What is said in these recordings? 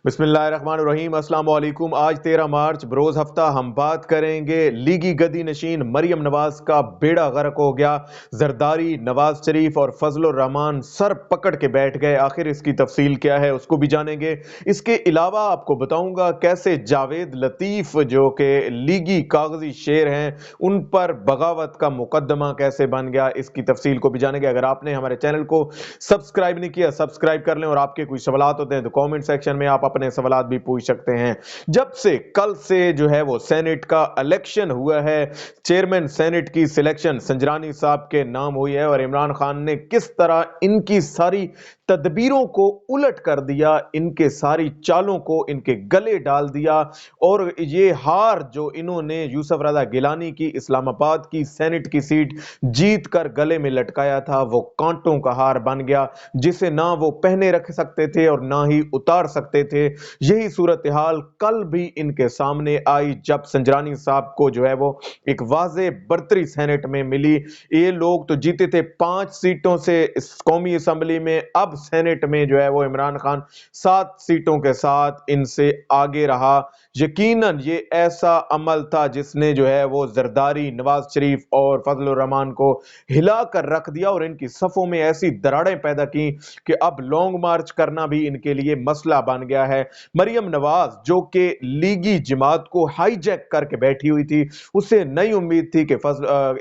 बिस्मिल्लाहिर्रहमानिर्रहीम। अस्सलाम वालेकुम। आज 13 मार्च बरोज हफ्ता हम बात करेंगे लीगी गदी नशीन मरियम नवाज का बेड़ा गर्क हो गया। जरदारी, नवाज शरीफ और फजलुर रहमान सर पकड़ के बैठ गए। आखिर इसकी तफसील क्या है उसको भी जानेंगे। इसके अलावा आपको बताऊंगा कैसे जावेद लतीफ जो कि लीगी कागजी शेर हैं उन पर बगावत का मुकदमा कैसे बन गया, इसकी तफसील को भी जानेंगे। अगर आपने हमारे चैनल को सब्सक्राइब नहीं किया सब्सक्राइब कर लें, और आपके कोई सवालात होते हैं तो कमेंट सेक्शन में आप अपने सवालात भी पूछ सकते हैं। जब से कल से जो है वो सेनेट का इलेक्शन हुआ है, चेयरमैन सेनेट की सिलेक्शन संजरानी साहब के नाम हुई है, और इमरान खान ने किस तरह इनकी सारी तदबीरों को उलट कर दिया, इनके सारी चालों को इनके गले डाल दिया, और ये हार जो इन्होंने यूसुफ रजा गिलानी की इस्लामाबाद की सेनेट की सीट जीत कर गले में लटकाया था, वो कांटों का हार बन गया जिसे ना वो पहने रख सकते थे और ना ही उतार सकते थे। यही सूरत हाल कल भी इनके सामने आई जब संजरानी साहब को जो है वो एक वाज़े बर्तरी सेनेट में मिली। ये लोग तो जीते थे 5 सीटों से इस कौमी असम्बली में, अब सेनेट में जो है वो इमरान खान 7 सीटों के साथ इनसे आगे रहा। यकीनन ये ऐसा अमल था जिसने जो है वो जरदारी, नवाज शरीफ और फजलुर रहमान को हिला कर रख दिया और इनकी सफों में ऐसी दरारें पैदा की कि अब लॉन्ग मार्च करना भी इनके लिए मसला बन गया है। मरियम नवाज जो कि लीगी जमात को हाईजैक करके बैठी हुई थी, उसे नई उम्मीद थी कि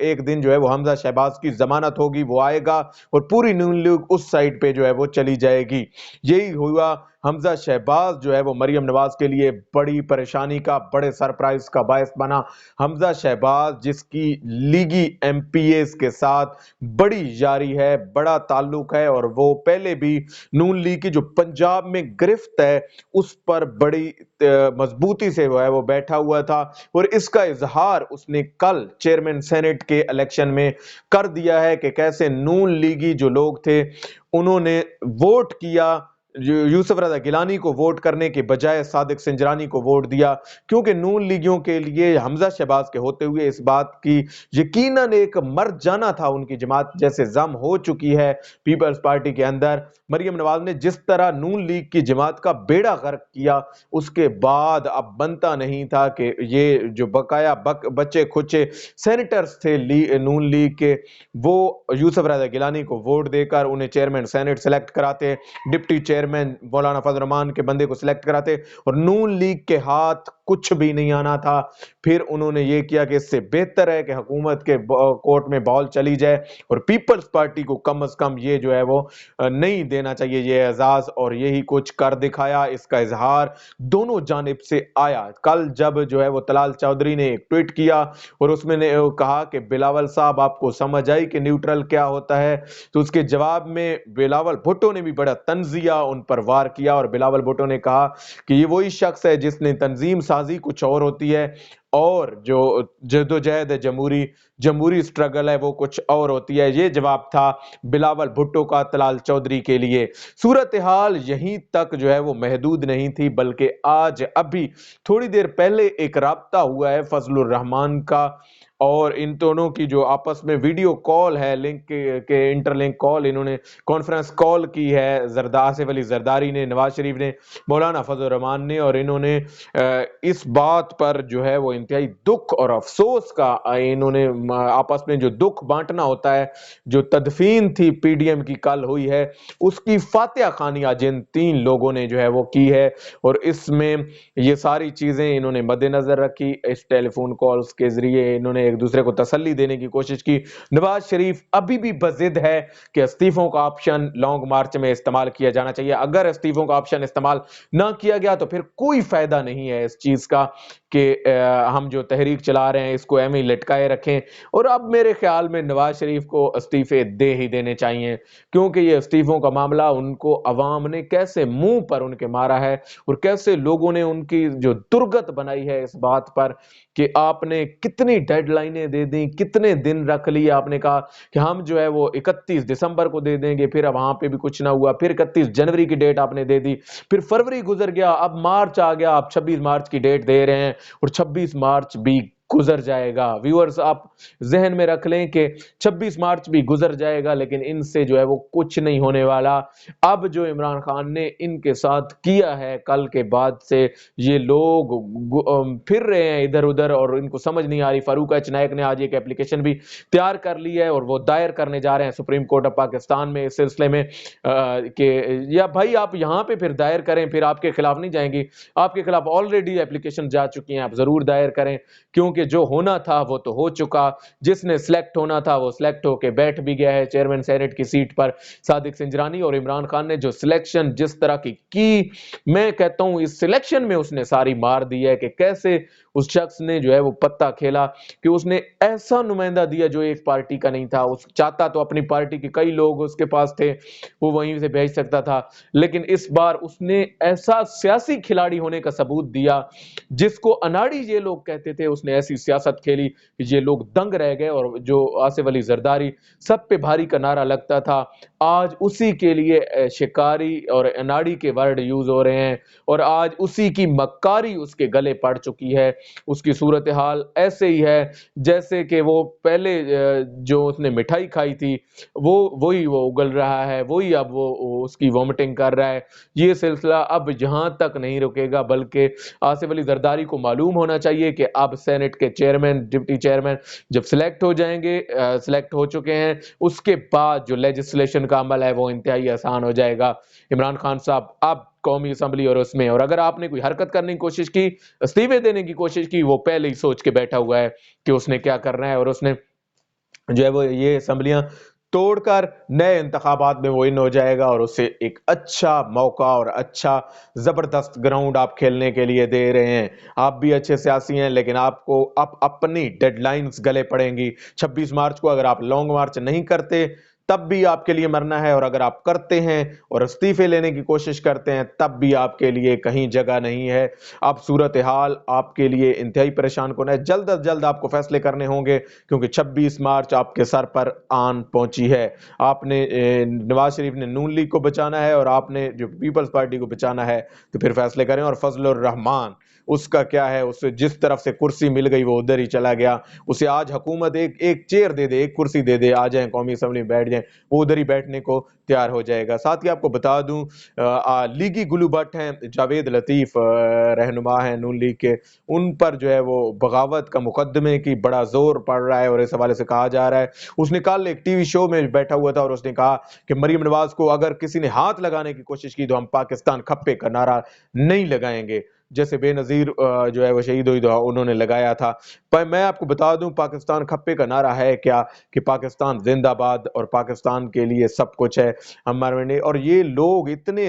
एक दिन जो है वो हमजा शहबाज की जमानत होगी, वो आएगा और पूरी नून लीग उस साइड पे जो है वो चली जाएगी। यही हुआ। हमजा शहबाज जो है वो मरियम नवाज के लिए बड़ी परेशानी का, बड़े सरप्राइज का बायस बना। हमजा शहबाज जिसकी लीगी एमपीएस के साथ बड़ी यारी है, बड़ा ताल्लुक है, और वो पहले भी नून लीग की जो पंजाब में गिरफ्त है उस पर बड़ी मजबूती से वो है वो बैठा हुआ था, और इसका इजहार उसने कल चेयरमैन सेनेट के इलेक्शन में कर दिया है कि कैसे नून लीगी जो लोग थे उन्होंने वोट किया, यूसुफ रजा गिलानी को वोट करने के बजाय सादिक संजरानी को वोट दिया, क्योंकि नून लीगियों के लिए हमजा शहबाज के होते हुए इस बात की यकीनन एक मर जाना था, उनकी जमात जैसे जम हो चुकी है पीपल्स पार्टी के अंदर। मरियम नवाज ने जिस तरह नून लीग की जमात का बेड़ा गर्क किया, उसके बाद अब बनता नहीं था कि ये जो बकाया बच्चे खुचे सेनेटर्स थे नून लीग के, वो यूसुफ रजा गिलानी को वोट देकर उन्हें चेयरमैन सेनेट सेलेक्ट कराते, डिप्टी चेयरमैन मौलाना फजल रहमान के बंदे को सिलेक्ट कराते, और नून लीग के हाथ कुछ भी नहीं आना था। फिर उन्होंने ये किया कि इससे बेहतर है कि हुकूमत के कोर्ट में बॉल चली जाए, और पीपल्स पार्टी को कम से कम ये जो है वो नहीं देना चाहिए ये एजाज, और यही कुछ कर दिखाया। इसका इजहार दोनों जानिब से आया। कल जब जो है वो तलाल चौधरी ने एक ट्वीट किया और उसमें कहा कि बिलावल साहब आपको समझ आई कि न्यूट्रल क्या होता है, तो उसके जवाब में बिलावल भुट्टो ने भी बड़ा तंजिया उन पर वार किया, और बिलावल भुट्टो ने कहा कि ये वही शख्स है जिसने तंजीम साजी कुछ और होती है और जो जदोजहद है जमहूरी स्ट्रगल है वो कुछ और होती है। ये जवाब था बिलावल भुट्टो का तलाल चौधरी के लिए। सूरत हाल यहीं तक जो है वो महदूद नहीं थी, बल्कि आज अभी थोड़ी देर पहले एक राब्ता हुआ है फजलुर रहमान का, और इन दोनों की जो आपस में वीडियो कॉल है, लिंक के इंटरलिंक कॉल, इन्होंने कॉन्फ्रेंस कॉल की है आसिफ अली जरदारी ने, नवाज शरीफ ने, मौलाना फजल रहमान ने, और इन्होंने इस बात पर जो है वो इंतहाई दुख और अफसोस का इन्होंने आपस में जो दुख बांटना होता है, जो तदफीन थी पीडीएम की कल हुई है उसकी फातिहा खानी आज इन 3 लोगों ने जो है वो की है, और इसमें ये सारी चीजें इन्होंने मद्देनजर रखी। इस टेलीफोन कॉल्स के जरिए इन्होंने एक दूसरे को तसल्ली देने की कोशिश की। नवाज शरीफ अभी भी बजिद है कि इस्तीफों का ऑप्शन लॉन्ग मार्च में इस्तेमाल किया जाना चाहिए। अगर इस्तीफों का ऑप्शन इस्तेमाल ना किया गया तो फिर कोई फायदा नहीं है इस चीज का कि हम जो तहरीक चला रहे हैं इसको एम ही लटकाए रखें। और अब मेरे ख्याल में नवाज शरीफ को इस्तीफे दे ही देने चाहिए, क्योंकि ये इस्तीफों का मामला उनको अवाम ने कैसे मुंह पर उनके मारा है, और कैसे लोगों ने उनकी जो दुर्गत बनाई है इस बात पर कि आपने कितनी डेडलाइनें दे दी, कितने दिन रख लिए, आपने कहा कि हम जो है वो 31 दिसंबर को दे देंगे, फिर वहां पे भी कुछ ना हुआ, फिर 31 जनवरी की डेट आपने दे दी, फिर फरवरी गुजर गया, अब मार्च आ गया, आप 26 मार्च की डेट दे रहे हैं, और 26 मार्च भी गुजर जाएगा। व्यूअर्स, आप जहन में रख लें कि 26 मार्च भी गुजर जाएगा, लेकिन इनसे जो है वो कुछ नहीं होने वाला। अब जो इमरान खान ने इनके साथ किया है, कल के बाद से ये लोग फिर रहे हैं इधर उधर और इनको समझ नहीं आ रही। फारूक एच नायक ने आज एक एप्लीकेशन भी तैयार कर ली है और वो दायर करने जा रहे हैं सुप्रीम कोर्ट ऑफ पाकिस्तान में इस सिलसिले में कि या भाई आप यहाँ पे फिर दायर करें, फिर आपके खिलाफ नहीं जाएंगी, आपके खिलाफ ऑलरेडी एप्लीकेशन जा चुकी हैं, आप जरूर दायर करें, क्योंकि जो होना था वो तो हो चुका। जिसने सिलेक्ट होना था वो सिलेक्ट होके बैठ भी गया है चेयरमैन सेनेट की सीट पर, सादिक सिंजरानी। और इमरान खान ने जो सिलेक्शन जिस तरह की मैं कहता हूं इस सिलेक्शन में उसने सारी मार दी है कि कैसे उस शख्स ने जो है वो पत्ता खेला कि उसने ऐसा नुमाइंदा दिया जो एक पार्टी का नहीं था। उस चाहता तो अपनी पार्टी के कई लोग उसके पास थे, वो वहीं से भेज सकता था, लेकिन इस बार उसने ऐसा सियासी खिलाड़ी होने का सबूत दिया जिसको अनाड़ी ये लोग कहते थे। उसने ऐसी सियासत खेली कि ये लोग दंग रह गए और जो आसिफ अली जरदारी सब पे भारी का नारा लगता था, आज उसी के लिए शिकारी और अनाड़ी के वर्ड यूज हो रहे हैं और आज उसी की मक्कारी उसके गले पड़ चुकी है। उसकी सूरत हाल ऐसे ही है जैसे कि वो पहले जो उसने मिठाई खाई थी वही वो उगल रहा है, वही अब वो उसकी वॉमिटिंग कर रहा है। ये सिलसिला अब यहां तक नहीं रुकेगा, बल्कि आसिफ अली जरदारी को मालूम होना चाहिए कि अब सेनेट के चेयरमैन डिप्टी चेयरमैन जब सिलेक्ट हो जाएंगे, सिलेक्ट हो चुके हैं, उसके बाद जो लेजिस्लेशन का अमल है वो इंतहाई आसान हो जाएगा। इमरान खान साहब अब कौमी असम्बली और उसमें, और अगर आपने कोई हरकत करने की कोशिश की, इस्तीफे देने की कोशिश की, वो पहले ही सोच के बैठा हुआ है कि उसने क्या करना है और उसने जो है वो ये असम्बलियां तोड़कर नए इंतखाबात में वो इन हो जाएगा और उससे एक अच्छा मौका और अच्छा जबरदस्त ग्राउंड आप खेलने के लिए दे रहे हैं। आप भी अच्छे सियासी हैं, लेकिन आपको अब अपनी डेडलाइंस गले पड़ेंगी। 26 मार्च को अगर आप लॉन्ग मार्च नहीं करते तब भी आपके लिए मरना है, और अगर आप करते हैं और इस्तीफे लेने की कोशिश करते हैं तब भी आपके लिए कहीं जगह नहीं है। अब सूरत हाल आपके लिए इंतहाई परेशान कौन है। जल्द अज जल्द आपको फैसले करने होंगे, क्योंकि 26 मार्च आपके सर पर आन पहुंची है। आपने नवाज शरीफ ने नून लीग को बचाना है और आपने जो पीपल्स पार्टी को बचाना है, तो फिर फैसले करें। और फजलुर रहमान उसका क्या है, उसे जिस तरफ से कुर्सी मिल गई वो उधर ही चला गया। उसे आज हुकूमत एक चेयर दे दे, एक कुर्सी दे दे, आ जाए कौमी असम्बली में बैठ जाए, वो उधर ही बैठने को तैयार हो जाएगा। साथ ही आपको बता दूं लीगी गुलू भट्ट हैं, जावेद लतीफ रहनुमा हैं नून लीग के, उन पर जो है वो बगावत का मुकदमे की बड़ा जोर पड़ रहा है और इस हवाले से कहा जा रहा है। उसने कल एक टीवी शो में बैठा हुआ था और उसने कहा कि मरियम नवाज को अगर किसी ने हाथ लगाने की कोशिश की तो हम पाकिस्तान खप्पे का नारा नहीं लगाएंगे, जैसे बेनजीर जो है वो शहीद हुई उन्होंने लगाया था। पर मैं आपको बता दूं पाकिस्तान खप्पे का नारा है क्या, कि पाकिस्तान जिंदाबाद और पाकिस्तान के लिए सब कुछ है हमारे। और ये लोग इतने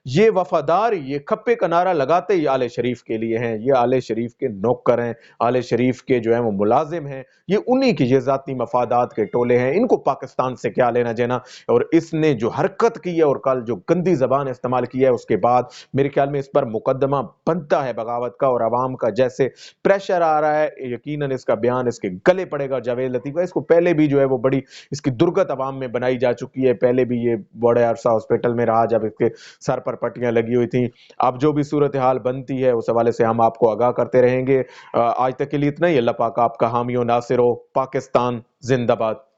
ये वफादार, ये खप्पे का नारा लगाते ही आले शरीफ के लिए हैं। ये आले शरीफ के नौकर हैं, आले शरीफ के जो है वो मुलाजिम हैं, ये उन्हीं की ये जाती मफादात के टोले हैं। इनको पाकिस्तान से क्या लेना देना। और इसने जो हरकत की है और कल जो गंदी जबान इस्तेमाल की है, उसके बाद मेरे ख्याल में इस पर मुकदमा बनता है बगावत का। और आवाम का जैसे प्रेशर आ रहा है, यकीनन इसका बयान इसके गले पड़ेगा जावेद लतीफ का। इसको पहले भी जो है वो बड़ी इसकी दुर्गत आवाम में बनाई जा चुकी है। पहले भी ये बड़े अरसा हॉस्पिटल में रहा जब इसके सर पर पट्टियां लगी हुई थी। अब जो भी सूरत हाल बनती है उस हवाले से हम आपको आगाह करते रहेंगे। आज तक के लिए इतना ही। अल्लाह पाक आपका हामी और नासिर हो। पाकिस्तान जिंदाबाद।